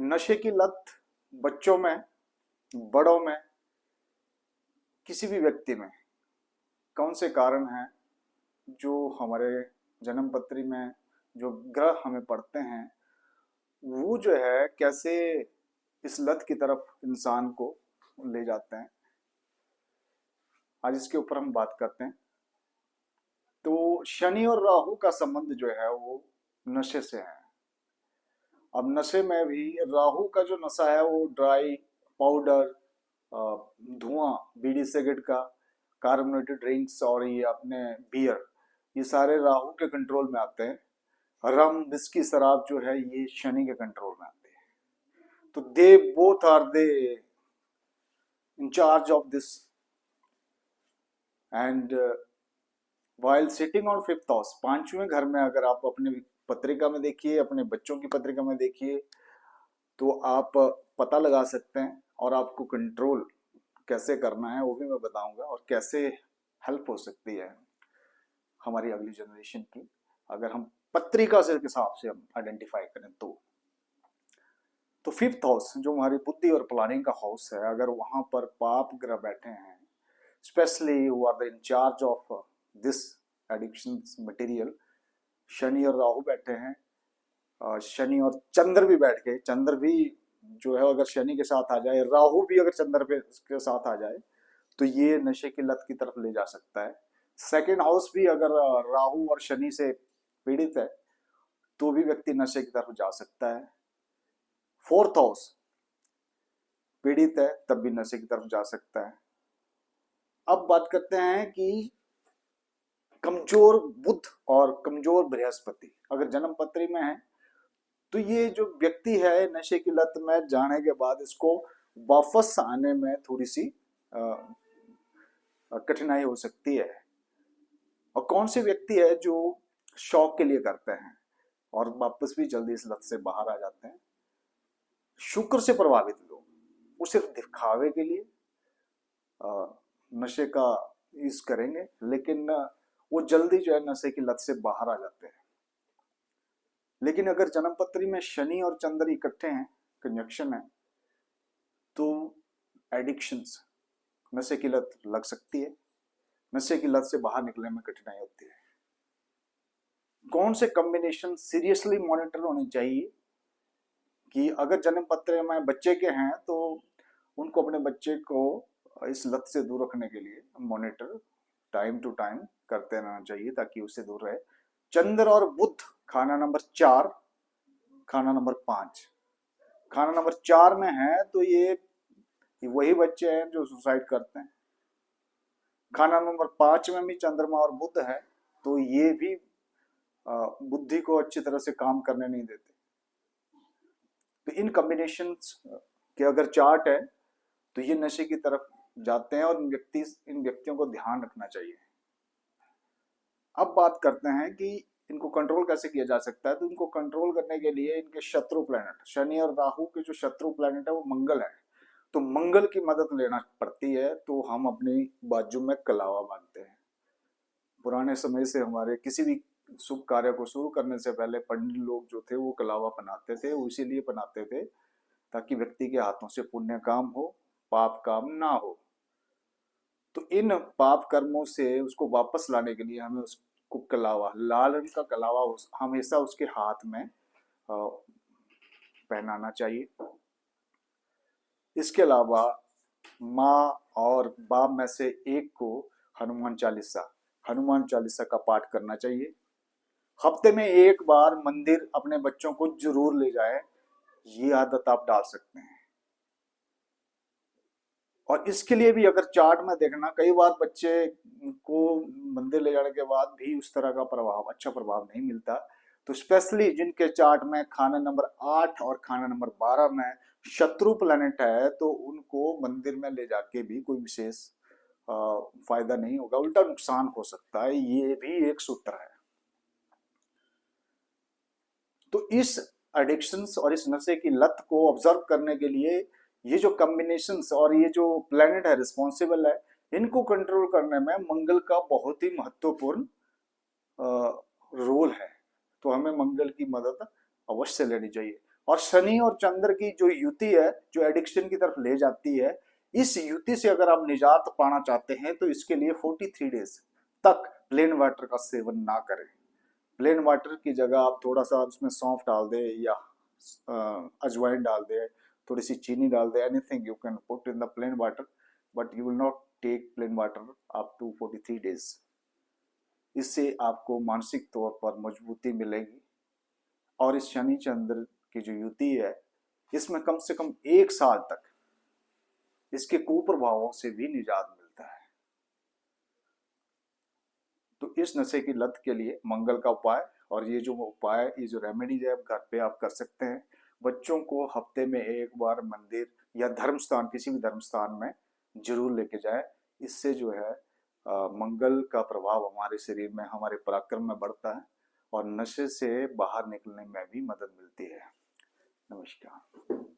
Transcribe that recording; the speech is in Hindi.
नशे की लत बच्चों में, बड़ों में, किसी भी व्यक्ति में कौन से कारण हैं जो हमारे जन्म पत्री में जो ग्रह हमें पढ़ते हैं वो जो है कैसे इस लत की तरफ इंसान को ले जाते हैं। आज इसके ऊपर हम बात करते हैं। तो शनि और राहु का संबंध जो है वो नशे से है। अब नशे में भी राहु का जो नशा है वो ड्राई पाउडर, धुआं, बीड़ी सिगरेट का, कार्बोनेटेड ड्रिंक्स और ये अपने बियर, ये सारे राहु के कंट्रोल में आते हैं। रम, विस्की, शराब जो है ये शनि के कंट्रोल में आते हैं। तो they both are they in charge of this and while sitting on fifth house, पांचवें घर में अगर आप अपने पत्रिका में देखिए, अपने बच्चों की पत्रिका में देखिए, तो आप पता लगा सकते हैं और आपको कंट्रोल कैसे करना है वो भी मैं बताऊंगा और कैसे हेल्प हो सकती है हमारी अगली जनरेशन की अगर हम पत्रिका से हिसाब से हम आइडेंटिफाई करें। तो फिफ्थ हाउस जो हमारी बुद्धि और प्लानिंग का हाउस है, अगर वहां पर पाप ग्रह बैठे हैं, specially who are the incharge of this addiction material, Shani और राहु बैठे हैं, शनि और चंद्र भी बैठ गए, चंद्र भी जो है अगर शनि के साथ आ जाए, राहु भी अगर चंद्र के साथ आ जाए तो ये नशे की लत की तरफ ले जा सकता है। सेकेंड हाउस भी अगर राहु और शनि से पीड़ित है तो भी व्यक्ति नशे की तरफ जा सकता है। फोर्थ हाउस पीड़ित है तब भी नशे की तरफ जा सकता है। अब बात करते हैं कि कमजोर बुध और कमजोर बृहस्पति अगर जन्म पत्री में है तो ये जो व्यक्ति है नशे की लत में जाने के बाद इसको वापस आने में थोड़ी सी कठिनाई हो सकती है। और कौन से व्यक्ति है जो शौक के लिए करते हैं और वापस भी जल्दी इस लत से बाहर आ जाते हैं? शुक्र से प्रभावित लोग, वो सिर्फ दिखावे के लिए नशे का यूज करेंगे लेकिन वो जल्दी जो है नशे की लत से बाहर आ जाते हैं। लेकिन अगर जन्मपत्री में शनि और चंद्र इकट्ठे हैं, कंजक्शन है, तो एडिक्शंस, नशे की लत लग सकती है, नशे की लत से बाहर निकलने में कठिनाई होती है। कौन से कॉम्बिनेशन सीरियसली मॉनिटर होनी चाहिए कि अगर जन्म पत्र में बच्चे के हैं तो उनको अपने बच्चे को इस लत से दूर रखने के लिए मॉनिटर टाइम टू टाइम करते रहना चाहिए ताकि उससे दूर रहे। चंद्र और बुध खाना नंबर 4, खाना नंबर 5, खाना नंबर 4 में है तो ये वही बच्चे हैं जो सुसाइड करते हैं। खाना नंबर 5 में भी चंद्रमा और बुध है तो ये भी बुद्धि को अच्छी तरह से काम करने नहीं देते। तो इन कॉम्बिनेशन के अगर चार्ट है तो ये नशे की तरफ जाते हैं और इन व्यक्तियों को ध्यान रखना चाहिए। अब बात करते हैं कि इनको कंट्रोल कैसे किया जा सकता है। तो इनको कंट्रोल करने के लिए इनके शत्रु प्लैनेट, शनि और राहु के जो शत्रु प्लैनेट है वो मंगल है, तो मंगल की मदद लेना पड़ती है। तो हम अपनी बाजू में कलावा बांधते हैं। पुराने समय से हमारे किसी भी शुभ कार्य को शुरू करने से पहले पंडित लोग जो थे वो कलावा बनाते थे, वो इसीलिए बनाते थे ताकि व्यक्ति के हाथों से पुण्य काम हो, पाप काम ना हो। तो इन पाप कर्मों से उसको वापस लाने के लिए हमें उसको कलावा, लाल रंग का कलावा हमेशा उसके हाथ में पहनाना चाहिए। इसके अलावा माँ और बाप में से एक को हनुमान चालीसा का पाठ करना चाहिए। हफ्ते में एक बार मंदिर अपने बच्चों को जरूर ले जाए, ये आदत आप डाल सकते हैं। और इसके लिए भी अगर चार्ट में देखना, कई बार बच्चे को मंदिर ले जाने के बाद भी उस तरह का प्रभाव, अच्छा प्रभाव नहीं मिलता। तो स्पेशली जिनके चार्ट में खाना नंबर 8 और खाना नंबर 12 में शत्रु प्लैनेट है तो उनको मंदिर में ले जाके भी कोई विशेष फायदा नहीं होगा, उल्टा नुकसान हो सकता है। ये भी एक सूत्र है। तो इस एडिक्शंस और इस नशे की लत को ऑब्जर्व करने के लिए ये जो कॉम्बिनेशंस और ये जो प्लैनेट है रिस्पॉन्सिबल है, इनको कंट्रोल करने में मंगल का बहुत ही महत्वपूर्ण रोल है। तो हमें मंगल की मदद अवश्य लेनी चाहिए। और शनि और चंद्र की जो युति है जो एडिक्शन की तरफ ले जाती है, इस युति से अगर आप निजात पाना चाहते हैं तो इसके लिए 43 डेज तक प्लेन वाटर का सेवन ना करें। प्लेन वाटर की जगह आप थोड़ा सा उसमें सौंफ डाल दे या अजवाइन डाल दे, थोड़ी सी चीनी डाल दे, anything you can put in the plain water, but you will not take plain water up to 43 days. इससे आपको मानसिक तौर पर मजबूती मिलेगी और इस शनि चंद्र की जो युति है इसमें कम से कम 1 साल तक इसके कुप्रभावों से भी निजात मिलता है। तो इस नशे की लत के लिए मंगल का उपाय, और ये जो उपाय, ये जो रेमेडीज है घर पे आप कर सकते हैं। बच्चों को हफ्ते में एक बार मंदिर या धर्म स्थान, किसी भी धर्म स्थान में जरूर लेके जाए। इससे जो है मंगल का प्रभाव हमारे शरीर में, हमारे पराक्रम में बढ़ता है और नशे से बाहर निकलने में भी मदद मिलती है। नमस्कार।